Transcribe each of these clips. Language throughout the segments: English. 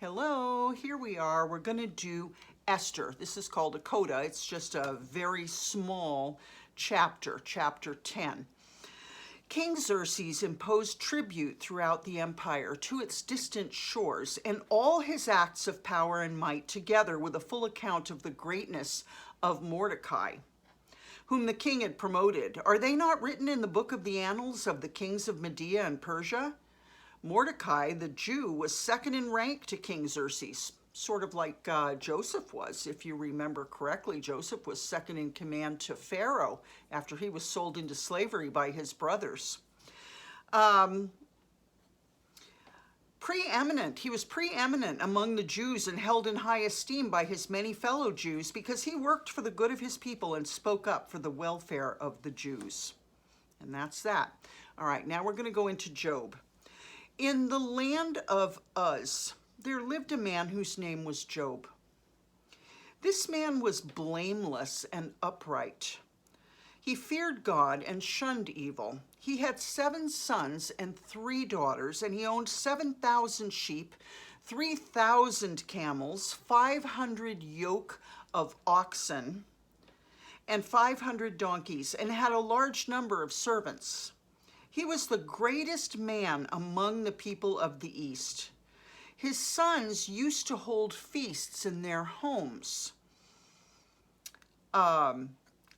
Hello, here we are. We're going to do Esther. This is called a coda. It's just a very small chapter, chapter 10. King Xerxes imposed tribute throughout the empire to its distant shores, and all his acts of power and might, together with a full account of the greatness of Mordecai, whom the king had promoted. Are they not written in the book of the annals of the kings of Media and Persia? Mordecai, the Jew, was second in rank to King Xerxes, sort of like Joseph was. If you remember correctly, Joseph was second in command to Pharaoh after he was sold into slavery by his brothers. He was preeminent among the Jews and held in high esteem by his many fellow Jews because he worked for the good of his people and spoke up for the welfare of the Jews. And that's that. All right, now we're going to go into Job. In the land of Uz, there lived a man whose name was Job. This man was blameless and upright. He feared God and shunned evil. He had 7 sons and 3 daughters, and he owned 7,000 sheep, 3,000 camels, 500 yoke of oxen, and 500 donkeys, and had a large number of servants. He was the greatest man among the people of the East. His sons used to hold feasts in their homes on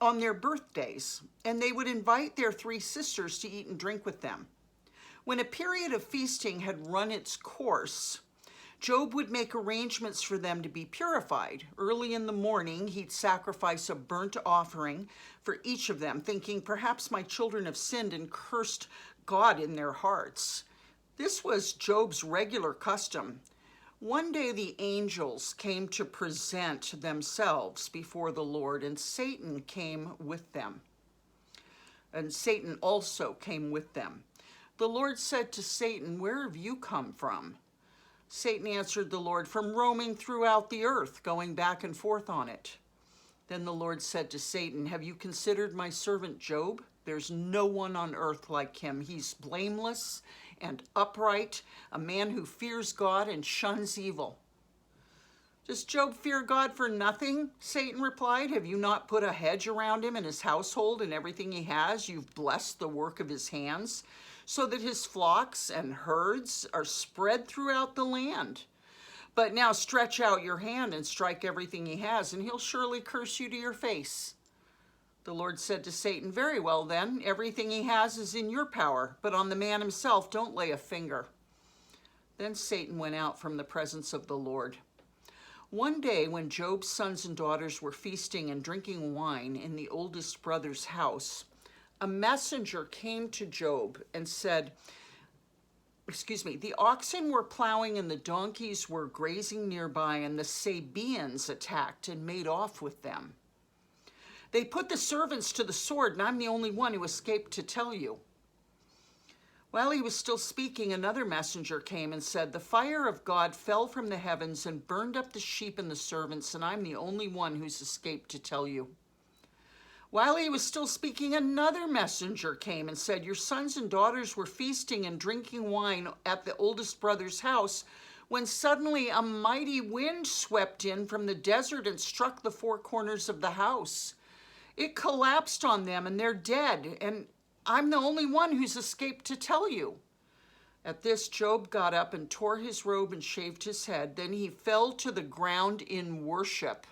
their birthdays, and they would invite their 3 sisters to eat and drink with them. When a period of feasting had run its course, Job would make arrangements for them to be purified. Early in the morning, he'd sacrifice a burnt offering for each of them, thinking, perhaps my children have sinned and cursed God in their hearts. This was Job's regular custom. One day the angels came to present themselves before the Lord, and Satan came with them. And Satan also came with them. The Lord said to Satan, "Where have you come from?" Satan answered the Lord, "From roaming throughout the earth, going back and forth on it." Then the Lord said to Satan, "Have you considered my servant Job? There's no one on earth like him. He's blameless and upright, a man who fears God and shuns evil." "Does Job fear God for nothing?" Satan replied. "Have you not put a hedge around him and his household and everything he has? You've blessed the work of his hands, so that his flocks and herds are spread throughout the land. But now stretch out your hand and strike everything he has, and he'll surely curse you to your face." The Lord said to Satan, "Very well then, everything he has is in your power, but on the man himself don't lay a finger." Then Satan went out from the presence of the Lord. One day when Job's sons and daughters were feasting and drinking wine in the oldest brother's house, a messenger came to Job and said, the oxen were plowing and the donkeys were grazing nearby, and the Sabaeans attacked and made off with them. They put the servants to the sword, and I'm the only one who escaped to tell you." While he was still speaking, another messenger came and said, "The fire of God fell from the heavens and burned up the sheep and the servants, and I'm the only one who's escaped to tell you." While he was still speaking, another messenger came and said, "Your sons and daughters were feasting and drinking wine at the oldest brother's house, when suddenly a mighty wind swept in from the desert and struck the 4 corners of the house. It collapsed on them and they're dead, and I'm the only one who's escaped to tell you." At this, Job got up and tore his robe and shaved his head. Then he fell to the ground in worship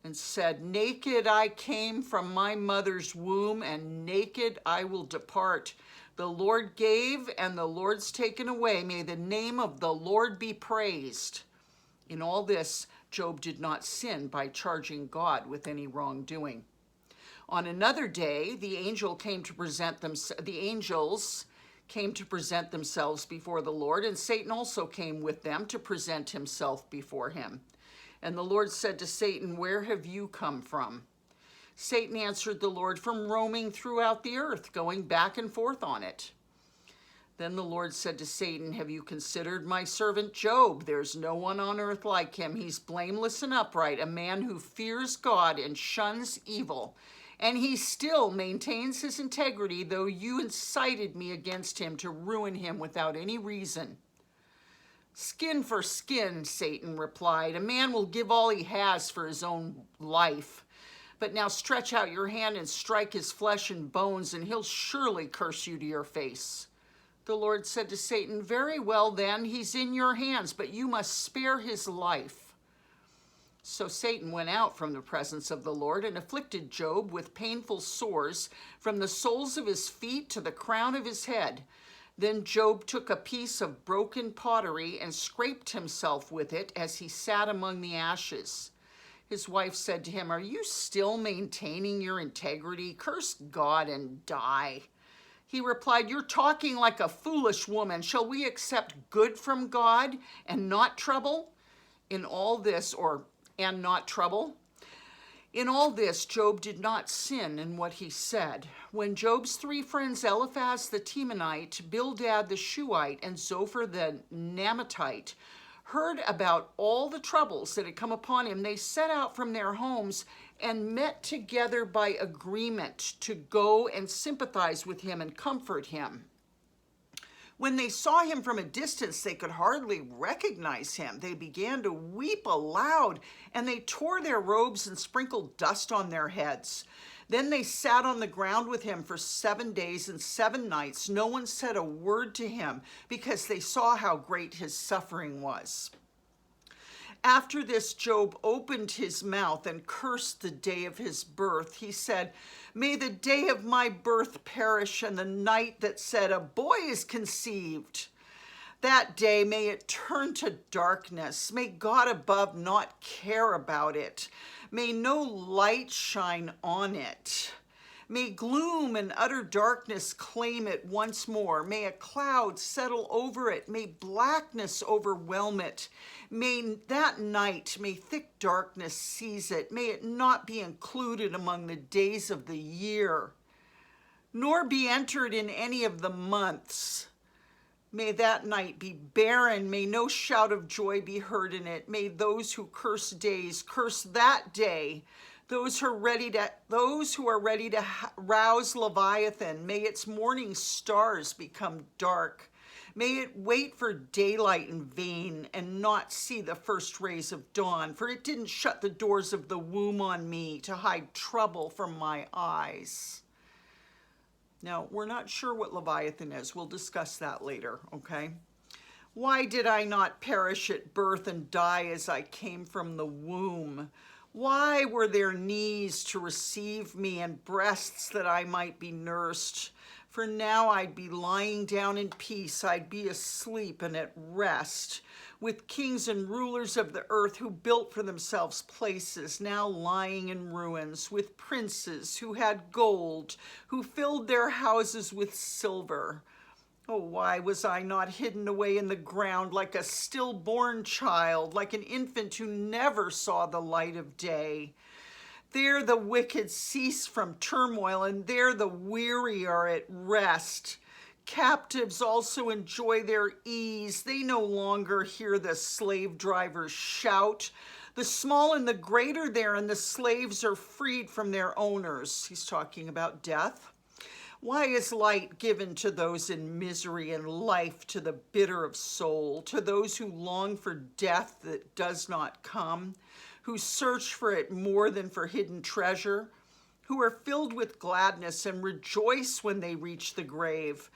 and said, "Naked I came from my mother's womb, and naked I will depart. The Lord gave, and the Lord's taken away. May the name of the Lord be praised." In all this, Job did not sin by charging God with any wrongdoing. On another day, the angels came to present themselves before the Lord, and Satan also came with them to present himself before him. And the Lord said to Satan, "Where have you come from?" Satan answered the Lord, "From roaming throughout the earth, going back and forth on it." Then the Lord said to Satan, "Have you considered my servant Job? There's no one on earth like him. He's blameless and upright, a man who fears God and shuns evil. And he still maintains his integrity, though you incited me against him to ruin him without any reason." Skin for skin, Satan replied. A man will give all he has for his own life. But now stretch out your hand and strike his flesh and bones, and he'll surely curse you to your face. The Lord said to Satan, very well then, he's in your hands, but you must spare his life. So Satan went out from the presence of the Lord and afflicted Job with painful sores from the soles of his feet to the crown of his head. Then Job took a piece of broken pottery and scraped himself with it as he sat among the ashes. His wife said to him, are you still maintaining your integrity? Curse God and die. He replied, you're talking like a foolish woman. Shall we accept good from God and not trouble? In all this, and not trouble? In all this, Job did not sin in what he said. When Job's three friends, Eliphaz the Temanite, Bildad the Shuhite, and Zophar the Naamathite, heard about all the troubles that had come upon him, they set out from their homes and met together by agreement to go and sympathize with him and comfort him. When they saw him from a distance, they could hardly recognize him. They began to weep aloud, and they tore their robes and sprinkled dust on their heads. Then they sat on the ground with him for 7 days and 7 nights. No one said a word to him because they saw how great his suffering was. After this, Job opened his mouth and cursed the day of his birth. He said, may the day of my birth perish, and the night that said, a boy is conceived. That day, may it turn to darkness. May God above not care about it. May no light shine on it. May gloom and utter darkness claim it once more. May a cloud settle over it. May blackness overwhelm it. May that night, may thick darkness seize it. May it not be included among the days of the year, nor be entered in any of the months. May that night be barren. May no shout of joy be heard in it. May those who curse days curse that day. Those who are ready to rouse Leviathan, may its morning stars become dark. May it wait for daylight in vain and not see the first rays of dawn, for it didn't shut the doors of the womb on me to hide trouble from my eyes. Now, we're not sure what Leviathan is. We'll discuss that later, okay? Why did I not perish at birth and die as I came from the womb? Why were there knees to receive me and breasts that I might be nursed? For now I'd be lying down in peace, I'd be asleep and at rest, with kings and rulers of the earth who built for themselves places, now lying in ruins, with princes who had gold, who filled their houses with silver. Oh, why was I not hidden away in the ground like a stillborn child, like an infant who never saw the light of day? There the wicked cease from turmoil, and there the weary are at rest. Captives also enjoy their ease. They no longer hear the slave drivers shout. The small and the great are there, and the slaves are freed from their owners. He's talking about death. Why is light given to those in misery and life to the bitter of soul, to those who long for death that does not come, who search for it more than for hidden treasure, who are filled with gladness and rejoice when they reach the grave?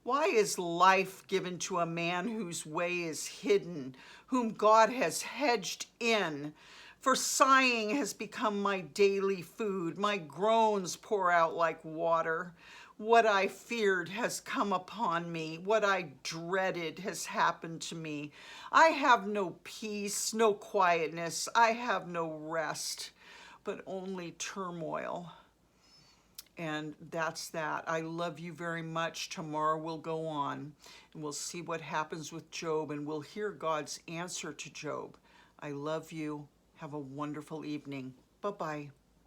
Why is life given to a man whose way is hidden, whom God has hedged in? For sighing has become my daily food. My groans pour out like water. What I feared has come upon me. What I dreaded has happened to me. I have no peace, no quietness. I have no rest, but only turmoil. And that's that. I love you very much. Tomorrow we'll go on and we'll see what happens with Job, and we'll hear God's answer to Job. I love you. Have a wonderful evening. Bye-bye.